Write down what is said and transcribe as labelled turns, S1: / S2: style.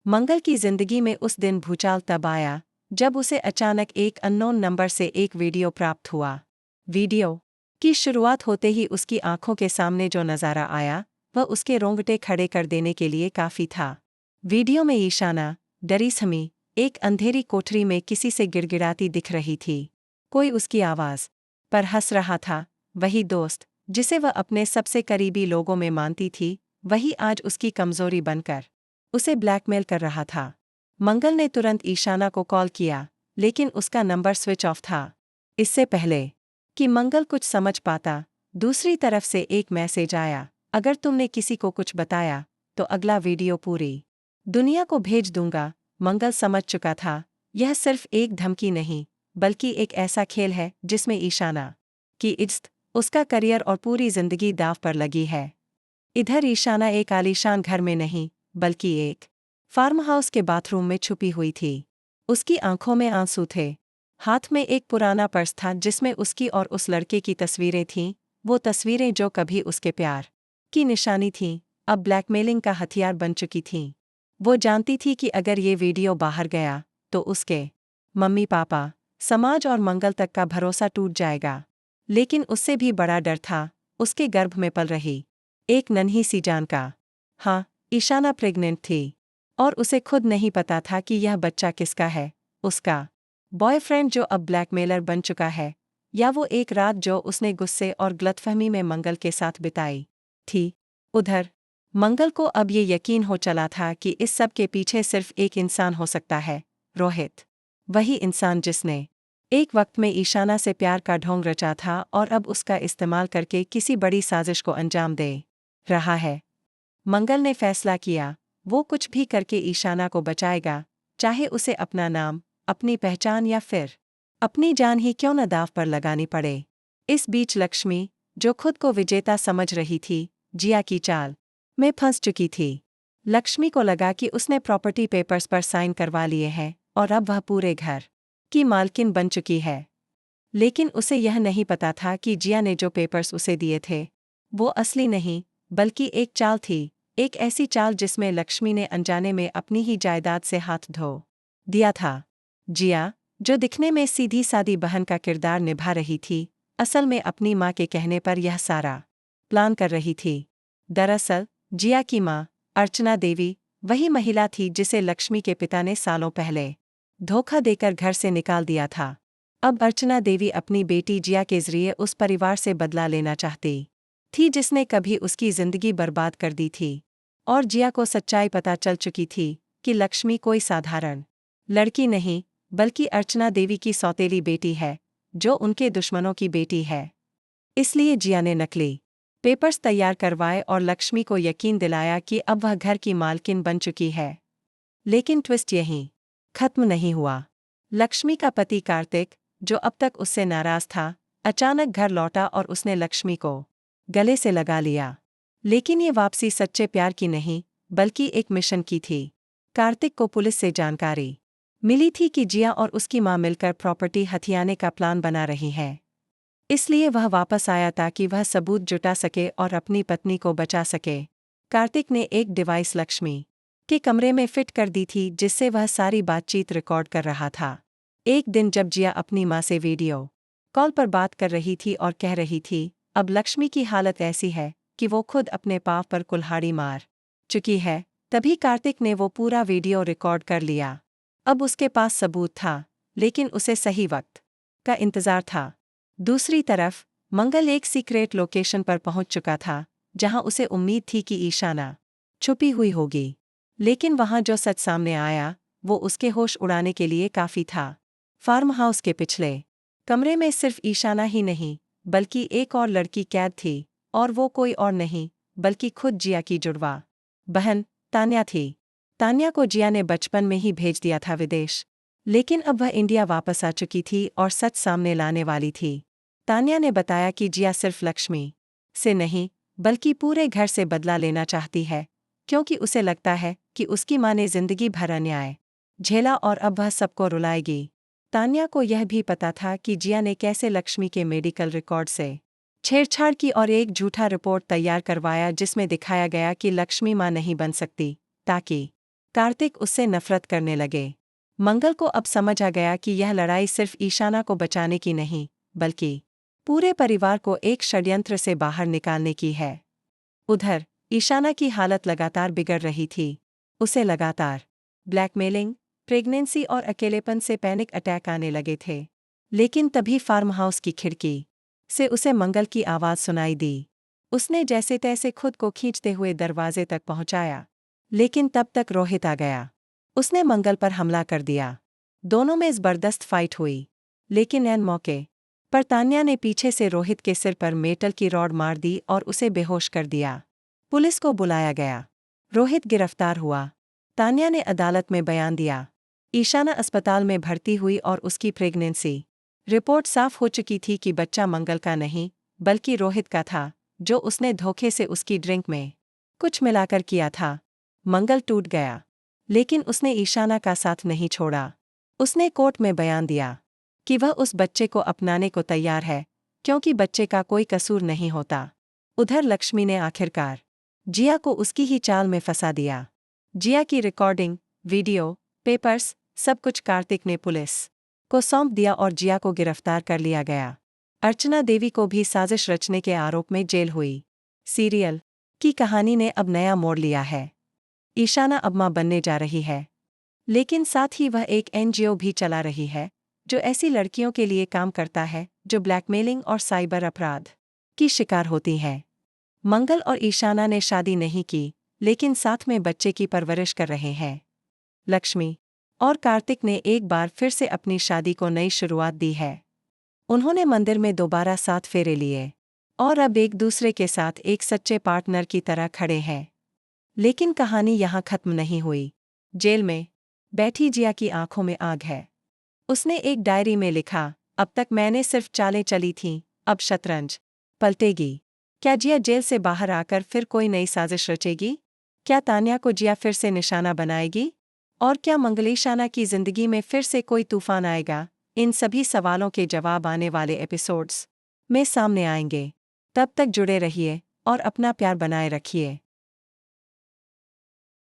S1: मंगल की जिंदगी में उस दिन भूचाल तब आया जब उसे अचानक एक अननोन नंबर से एक वीडियो प्राप्त हुआ। वीडियो की शुरुआत होते ही उसकी आंखों के सामने जो नज़ारा आया वह उसके रोंगटे खड़े कर देने के लिए काफ़ी था। वीडियो में ईशाना डरी समी एक अंधेरी कोठरी में किसी से गिड़गिड़ाती दिख रही थी। कोई उसकी आवाज़ पर हंस रहा था। वही दोस्त जिसे वह अपने सबसे करीबी लोगों में मानती थी, वही आज उसकी कमजोरी बनकर उसे ब्लैकमेल कर रहा था। मंगल ने तुरंत ईशाना को कॉल किया, लेकिन उसका नंबर स्विच ऑफ था। इससे पहले कि मंगल कुछ समझ पाता, दूसरी तरफ से एक मैसेज आया, अगर तुमने किसी को कुछ बताया तो अगला वीडियो पूरी दुनिया को भेज दूंगा। मंगल समझ चुका था, यह सिर्फ एक धमकी नहीं बल्कि एक ऐसा खेल है जिसमें ईशाना की इज्जत, उसका करियर और पूरी जिंदगी दांव पर लगी है। इधर ईशाना एक आलीशान घर में नहीं बल्कि एक फार्म हाउस के बाथरूम में छुपी हुई थी। उसकी आंखों में आंसू थे, हाथ में एक पुराना पर्स था जिसमें उसकी और उस लड़के की तस्वीरें थीं, वो तस्वीरें जो कभी उसके प्यार की निशानी थीं, अब ब्लैकमेलिंग का हथियार बन चुकी थीं। वो जानती थी कि अगर ये वीडियो बाहर गया तो उसके मम्मी पापा, समाज और मंगल तक का भरोसा टूट जाएगा। लेकिन उससे भी बड़ा डर था उसके गर्भ में पल रही एक नन्ही सी जान का। हाँ, ईशाना प्रेग्नेंट थी और उसे खुद नहीं पता था कि यह बच्चा किसका है, उसका बॉयफ्रेंड जो अब ब्लैकमेलर बन चुका है, या वो एक रात जो उसने गुस्से और गलतफहमी में मंगल के साथ बिताई थी। उधर मंगल को अब ये यकीन हो चला था कि इस सब के पीछे सिर्फ एक इंसान हो सकता है, रोहित। वही इंसान जिसने एक वक्त में ईशाना से प्यार का ढोंग रचा था और अब उसका इस्तेमाल करके किसी बड़ी साजिश को अंजाम दे रहा है। मंगल ने फैसला किया, वो कुछ भी करके ईशाना को बचाएगा, चाहे उसे अपना नाम, अपनी पहचान या फिर अपनी जान ही क्यों न दांव पर लगानी पड़े। इस बीच लक्ष्मी, जो खुद को विजेता समझ रही थी, जिया की चाल में फंस चुकी थी। लक्ष्मी को लगा कि उसने प्रॉपर्टी पेपर्स पर साइन करवा लिए हैं और अब वह पूरे घर की मालकिन बन चुकी है। लेकिन उसे यह नहीं पता था कि जिया ने जो पेपर्स उसे दिए थे वो असली नहीं बल्कि एक चाल थी, एक ऐसी चाल जिसमें लक्ष्मी ने अनजाने में अपनी ही जायदाद से हाथ धो दिया था। जिया, जो दिखने में सीधी सादी बहन का किरदार निभा रही थी, असल में अपनी माँ के कहने पर यह सारा प्लान कर रही थी। दरअसल जिया की माँ अर्चना देवी वही महिला थी जिसे लक्ष्मी के पिता ने सालों पहले धोखा देकर घर से निकाल दिया था। अब अर्चना देवी अपनी बेटी जिया के जरिए उस परिवार से बदला लेना चाहती थी जिसने कभी उसकी जिंदगी बर्बाद कर दी थी। और जिया को सच्चाई पता चल चुकी थी कि लक्ष्मी कोई साधारण लड़की नहीं बल्कि अर्चना देवी की सौतेली बेटी है, जो उनके दुश्मनों की बेटी है। इसलिए जिया ने नकली पेपर्स तैयार करवाए और लक्ष्मी को यकीन दिलाया कि अब वह घर की मालकिन बन चुकी है। लेकिन ट्विस्ट यहीं खत्म नहीं हुआ। लक्ष्मी का पति कार्तिक, जो अब तक उससे नाराज था, अचानक घर लौटा और उसने लक्ष्मी को गले से लगा लिया। लेकिन ये वापसी सच्चे प्यार की नहीं बल्कि एक मिशन की थी। कार्तिक को पुलिस से जानकारी मिली थी कि जिया और उसकी मां मिलकर प्रॉपर्टी हथियाने का प्लान बना रही हैं। इसलिए वह वापस आया ताकि वह सबूत जुटा सके और अपनी पत्नी को बचा सके। कार्तिक ने एक डिवाइस लक्ष्मी के कमरे में फिट कर दी थी जिससे वह सारी बातचीत रिकॉर्ड कर रहा था। एक दिन जब जिया अपनी मां से वीडियो कॉल पर बात कर रही थी और कह रही थी, अब लक्ष्मी की हालत ऐसी है कि वो खुद अपने पाँव पर कुल्हाड़ी मार चुकी है, तभी कार्तिक ने वो पूरा वीडियो रिकॉर्ड कर लिया। अब उसके पास सबूत था, लेकिन उसे सही वक्त का इंतजार था। दूसरी तरफ मंगल एक सीक्रेट लोकेशन पर पहुंच चुका था जहां उसे उम्मीद थी कि ईशाना छुपी हुई होगी। लेकिन वहां जो सच सामने आया वो उसके होश उड़ाने के लिए काफी था। फार्म हाउस के पिछले कमरे में सिर्फ ईशाना ही नहीं बल्कि एक और लड़की कैद थी, और वो कोई और नहीं बल्कि खुद जिया की जुड़वा बहन तान्या थी। तान्या को जिया ने बचपन में ही भेज दिया था विदेश, लेकिन अब वह इंडिया वापस आ चुकी थी और सच सामने लाने वाली थी। तान्या ने बताया कि जिया सिर्फ लक्ष्मी से नहीं बल्कि पूरे घर से बदला लेना चाहती है, क्योंकि उसे लगता है कि उसकी मां ने जिंदगी भर अन्याय झेला और अब वह सबको रुलाएगी। तान्या को यह भी पता था कि जिया ने कैसे लक्ष्मी के मेडिकल रिकॉर्ड से छेड़छाड़ की और एक झूठा रिपोर्ट तैयार करवाया जिसमें दिखाया गया कि लक्ष्मी मां नहीं बन सकती, ताकि कार्तिक उससे नफरत करने लगे। मंगल को अब समझ आ गया कि यह लड़ाई सिर्फ ईशाना को बचाने की नहीं, बल्कि पूरे परिवार को एक षड्यंत्र से बाहर निकालने की है। उधर ईशाना की हालत लगातार बिगड़ रही थी। उसे लगातार ब्लैकमेलिंग, प्रेगनेंसी और अकेलेपन से पैनिक अटैक आने लगे थे। लेकिन तभी फार्म हाउस की खिड़की से उसे मंगल की आवाज़ सुनाई दी। उसने जैसे तैसे खुद को खींचते हुए दरवाजे तक पहुंचाया, लेकिन तब तक रोहित आ गया। उसने मंगल पर हमला कर दिया। दोनों में जबरदस्त फाइट हुई, लेकिन ऐन मौके पर तान्या ने पीछे से रोहित के सिर पर मेटल की रॉड मार दी और उसे बेहोश कर दिया। पुलिस को बुलाया गया। रोहित गिरफ्तार हुआ। तान्या ने अदालत में बयान दिया। ईशाना अस्पताल में भर्ती हुई और उसकी प्रेगनेंसी रिपोर्ट साफ हो चुकी थी कि बच्चा मंगल का नहीं, बल्कि रोहित का था, जो उसने धोखे से उसकी ड्रिंक में कुछ मिलाकर किया था। मंगल टूट गया, लेकिन उसने ईशाना का साथ नहीं छोड़ा। उसने कोर्ट में बयान दिया कि वह उस बच्चे को अपनाने को तैयार है, क्योंकि बच्चे का कोई कसूर नहीं होता। उधर लक्ष्मी ने आखिरकार जिया को उसकी ही चाल में फंसा दिया। जिया की रिकॉर्डिंग, वीडियो, पेपर्स, सब कुछ कार्तिक ने पुलिस को सौंप दिया और जिया को गिरफ्तार कर लिया गया। अर्चना देवी को भी साजिश रचने के आरोप में जेल हुई। सीरियल की कहानी ने अब नया मोड़ लिया है। ईशाना अब मां बनने जा रही है, लेकिन साथ ही वह एक एनजीओ भी चला रही है, जो ऐसी लड़कियों के लिए काम करता है जो ब्लैकमेलिंग और साइबर अपराध की शिकार होती हैं। मंगल और ईशाना ने शादी नहीं की, लेकिन साथ में बच्चे की परवरिश कर रहे हैं। लक्ष्मी और कार्तिक ने एक बार फिर से अपनी शादी को नई शुरुआत दी है। उन्होंने मंदिर में दोबारा 7 फेरे लिए और अब एक दूसरे के साथ एक सच्चे पार्टनर की तरह खड़े हैं। लेकिन कहानी यहाँ खत्म नहीं हुई। जेल में बैठी जिया की आंखों में आग है। उसने एक डायरी में लिखा, अब तक मैंने सिर्फ चालें चली थीं, अब शतरंज पलटेगी। क्या जिया जेल से बाहर आकर फिर कोई नई साजिश रचेगी? क्या तान्या को जिया फिर से निशाना बनाएगी? और क्या मंगलीशाना की जिंदगी में फिर से कोई तूफान आएगा? इन सभी सवालों के जवाब आने वाले एपिसोड्स में सामने आएंगे। तब तक जुड़े रहिए और अपना प्यार बनाए रखिए।